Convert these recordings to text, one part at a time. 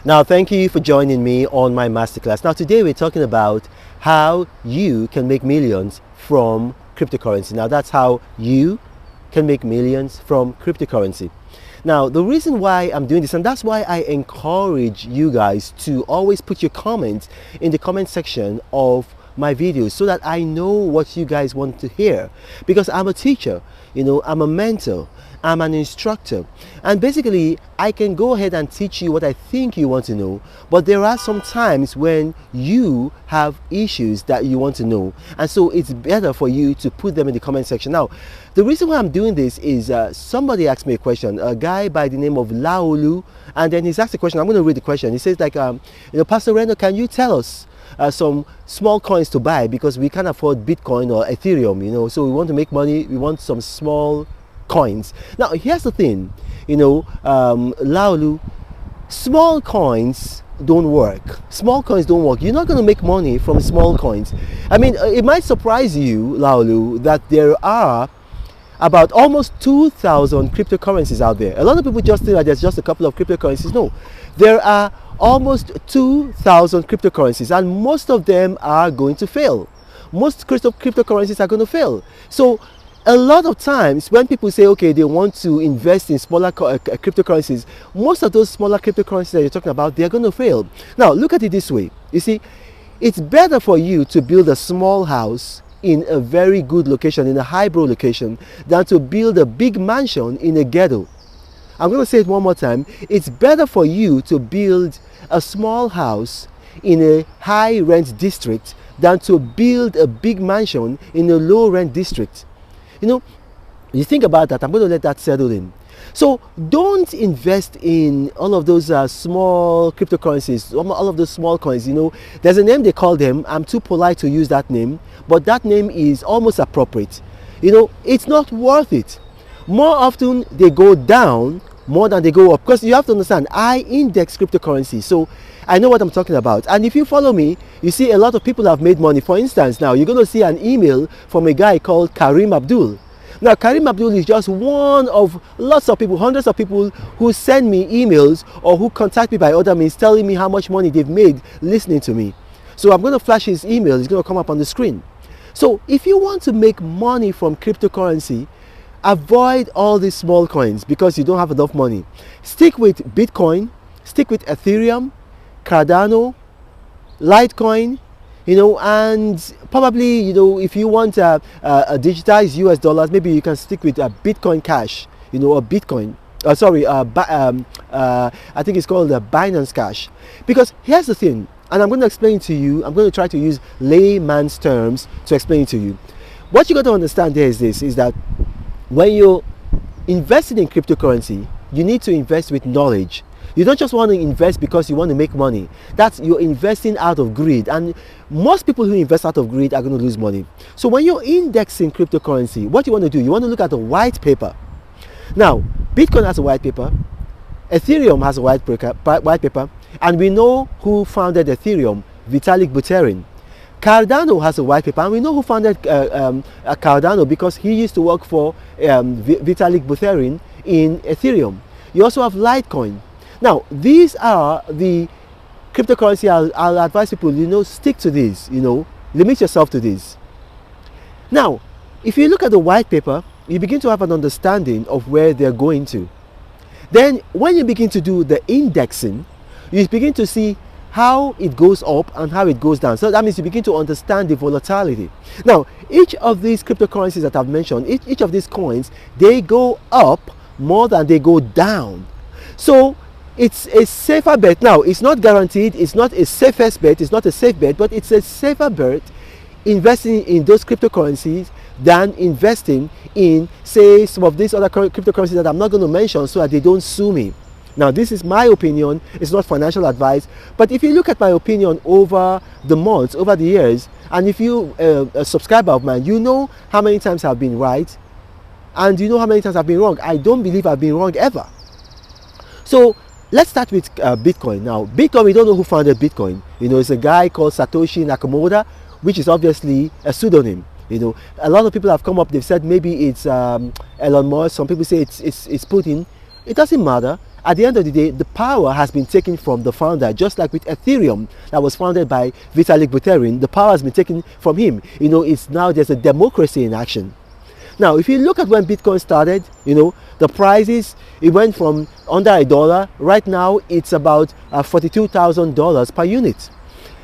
Now, thank you for joining me on my masterclass. Now, today we're talking about how you can make millions from cryptocurrency. Now, that's how you can make millions from cryptocurrency. Now, the reason why I'm doing this, and that's why I encourage you guys to always put your comments in the comment section of my videos so that I know what you guys want to hear, because I'm a teacher, I'm a mentor, I'm an instructor, and basically I can go ahead and teach you what I think you want to know, but there are some times when you have issues that you want to know, and so it's better for you to put them in the comment section. Now, the reason why I'm doing this is somebody asked me a question, a guy by the name of Laolu, and then he's asked a question. I'm going to read the question. He says like, Pastor Reno, can you tell us some small coins to buy, because we can't afford Bitcoin or Ethereum, so we want to make money, we want some small coins. Now, here's the thing, Laolu, small coins don't work. Small coins don't work. You're not going to make money from small coins. I mean, it might surprise you, Laolu, that there are about almost 2,000 cryptocurrencies out there. A lot of people just think that there's just a couple of cryptocurrencies. No, there are almost 2,000 cryptocurrencies, and most of them are going to fail. Most cryptocurrencies are going to fail. So a lot of times when people say, okay, they want to invest in smaller cryptocurrencies, most of those smaller cryptocurrencies that you're talking about, they're going to fail. Now, look at it this way. You see, it's better for you to build a small house in a very good location, in a highbrow location, than to build a big mansion in a ghetto. I'm going to say it one more time. It's better for you to build a small house in a high rent district than to build a big mansion in a low rent district. You think about that. I'm going to let that settle in. So don't invest in all of those small cryptocurrencies, all of those small coins. There's a name they call them. I'm too polite to use that name, but that name is almost appropriate. It's not worth it. More often they go down more than they go up, because you have to understand, I index cryptocurrency, so I know what I'm talking about. And if you follow me, you see a lot of people have made money. For instance, now you're going to see an email from a guy called Kareem Abdul. Now, Kareem Abdul is just one of lots of people, hundreds of people who send me emails or who contact me by other means telling me how much money they've made listening to me. So I'm going to flash his email. It's going to come up on the screen. So if you want to make money from cryptocurrency, avoid all these small coins because you don't have enough money. Stick with Bitcoin, stick with Ethereum, Cardano, Litecoin, and probably, if you want a digitized US dollars, maybe you can stick with Bitcoin Cash, or Bitcoin. I think it's called Binance Cash. Because here's the thing, and I'm going to explain to you, I'm going to try to use layman's terms to explain to you. What you got to understand there is this, is that when you're investing in cryptocurrency, you need to invest with knowledge. You don't just want to invest because you want to make money. You're investing out of greed, and most people who invest out of greed are going to lose money. So when you're indexing cryptocurrency, what you want to do, you want to look at the white paper. Now, Bitcoin has a white paper, Ethereum has a white paper, and we know who founded Ethereum, Vitalik Buterin. Cardano has a white paper, and we know who founded Cardano because he used to work for Vitalik Buterin in Ethereum. You also have Litecoin. Now, these are the cryptocurrency. I'll advise people, stick to these, limit yourself to these. Now, if you look at the white paper, you begin to have an understanding of where they're going to. Then, when you begin to do the indexing, you begin to see how it goes up and how it goes down. So that means you begin to understand the volatility. Now, each of these cryptocurrencies that I've mentioned, each of these coins, they go up more than they go down. So it's a safer bet. Now, it's not guaranteed, it's not a safest bet, it's not a safe bet, but it's a safer bet investing in those cryptocurrencies than investing in, say, some of these other cryptocurrencies that I'm not going to mention so that they don't sue me. Now, this is my opinion, it's not financial advice, but if you look at my opinion over the months, over the years, and if you a subscriber of mine, you know how many times I've been right, and you know how many times I've been wrong. I don't believe I've been wrong ever. So let's start with Bitcoin. Now, Bitcoin, we don't know who founded Bitcoin. It's a guy called Satoshi Nakamoto, which is obviously a pseudonym. A lot of people have come up, they've said maybe it's Elon Musk, some people say it's Putin. It doesn't matter. at the end of the day, the power has been taken from the founder, just like with Ethereum that was founded by Vitalik Buterin. The power has been taken from him. It's now there's a democracy in action. Now, if you look at when Bitcoin started, the prices, it went from under $1. Right now, it's about $42,000 per unit.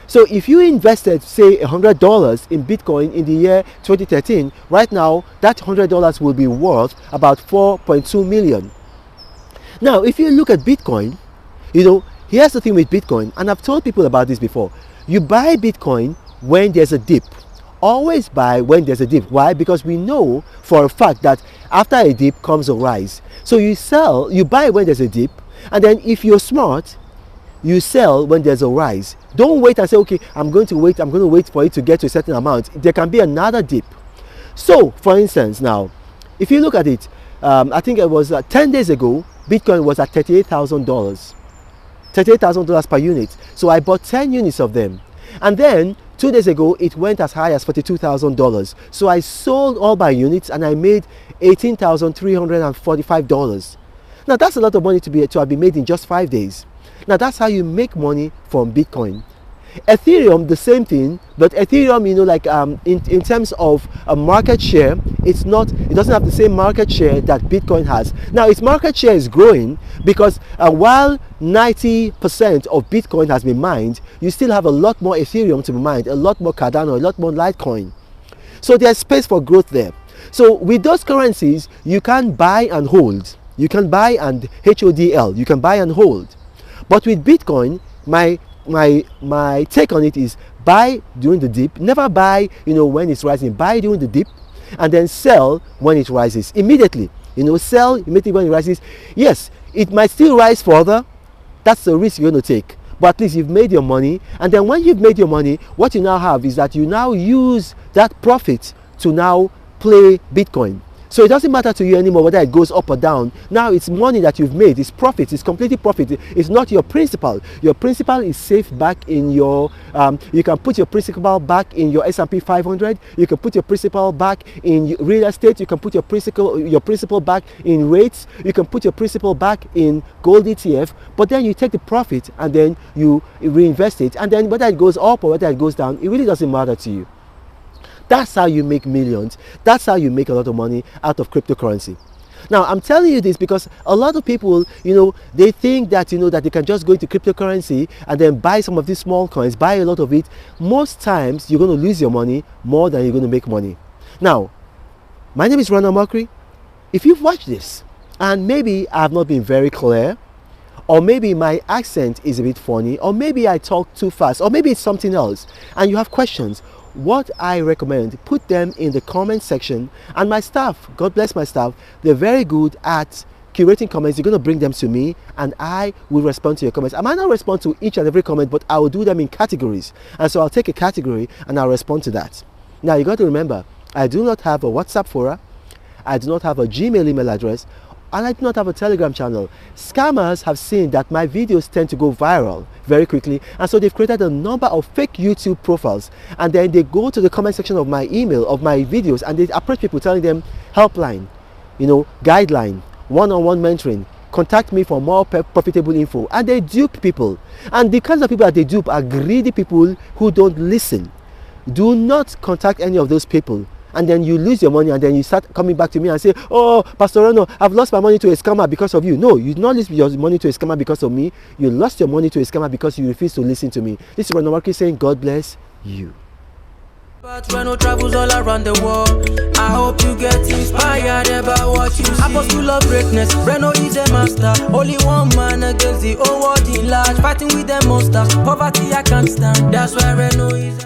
So if you invested, say, $100 in Bitcoin in the year 2013, right now, that $100 will be worth about 4.2 million. Now, if you look at Bitcoin, here's the thing with Bitcoin, and I've told people about this before. You buy Bitcoin when there's a dip. Always buy when there's a dip. Why? Because we know for a fact that after a dip comes a rise. So you buy when there's a dip, and then if you're smart, you sell when there's a rise. Don't wait and say, okay, I'm going to wait for it to get to a certain amount. There can be another dip. So, for instance, now, if you look at it, I think it was 10 days ago, Bitcoin was at $38,000. $38,000 per unit. So I bought 10 units of them. And then 2 days ago, it went as high as $42,000. So I sold all my units and I made $18,345. Now that's a lot of money to have been made in just 5 days. Now that's how you make money from Bitcoin. Ethereum, the same thing, but Ethereum, in terms of a market share, it doesn't have the same market share that Bitcoin has. Now its market share is growing because while 90% of Bitcoin has been mined, you still have a lot more Ethereum to be mined, a lot more Cardano, a lot more Litecoin. So there's space for growth there. So with those currencies, you can buy and hold. You can buy and HODL. You can buy and hold. But with Bitcoin, my take on it is buy during the dip. Never buy, when it's rising. Buy during the dip and then sell when it rises immediately. Sell immediately when it rises. Yes, it might still rise further. That's the risk you're going to take. But at least you've made your money. And then when you've made your money, what you now have is that you now use that profit to now play Bitcoin. So it doesn't matter to you anymore whether it goes up or down. Now it's money that you've made. It's profit. It's completely profit. It's not your principal. Your principal is safe back in your, you can put your principal back in your S&P 500. You can put your principal back in real estate. You can put your principal back in rates. You can put your principal back in gold ETF. But then you take the profit and then you reinvest it. And then whether it goes up or whether it goes down, it really doesn't matter to you. That's how you make millions. That's how you make a lot of money out of cryptocurrency. Now, I'm telling you this because a lot of people, they think that, that they can just go into cryptocurrency and then buy some of these small coins, buy a lot of it. Most times, you're going to lose your money more than you're going to make money. Now, my name is Ronald Mokri. If you've watched this and maybe I have not been very clear, or maybe my accent is a bit funny, or maybe I talk too fast, or maybe it's something else, and you have questions, what I recommend, put them in the comment section. And my staff, God bless my staff, they're very good at curating comments. You're going to bring them to me and I will respond to your comments. I might not respond to each and every comment, but I will do them in categories. And so I'll take a category and I'll respond to that. Now you got to remember, I do not have a WhatsApp forum, I do not have a Gmail email address, and I do not have a Telegram channel. Scammers have seen that my videos tend to go viral very quickly, and so they've created a number of fake YouTube profiles, and then they go to the comment section of my email, of my videos, and they approach people telling them helpline, guideline, one-on-one mentoring, contact me for more profitable info, and they dupe people. And the kinds of people that they dupe are greedy people who don't listen. Do not contact any of those people. And then you lose your money, and then you start coming back to me and say, oh, Pastor Reno, I've lost my money to a scammer because of you. No, you did not lose your money to a scammer because of me. You lost your money to a scammer because you refused to listen to me. This is Ronald Mokri saying, God bless you. But Reno travels all around the world. I hope you get inspired about what you see. Apostle of greatness, Reno is a master. Only one man against the whole world in large. Fighting with the monsters, poverty I can't stand. That's why Reno is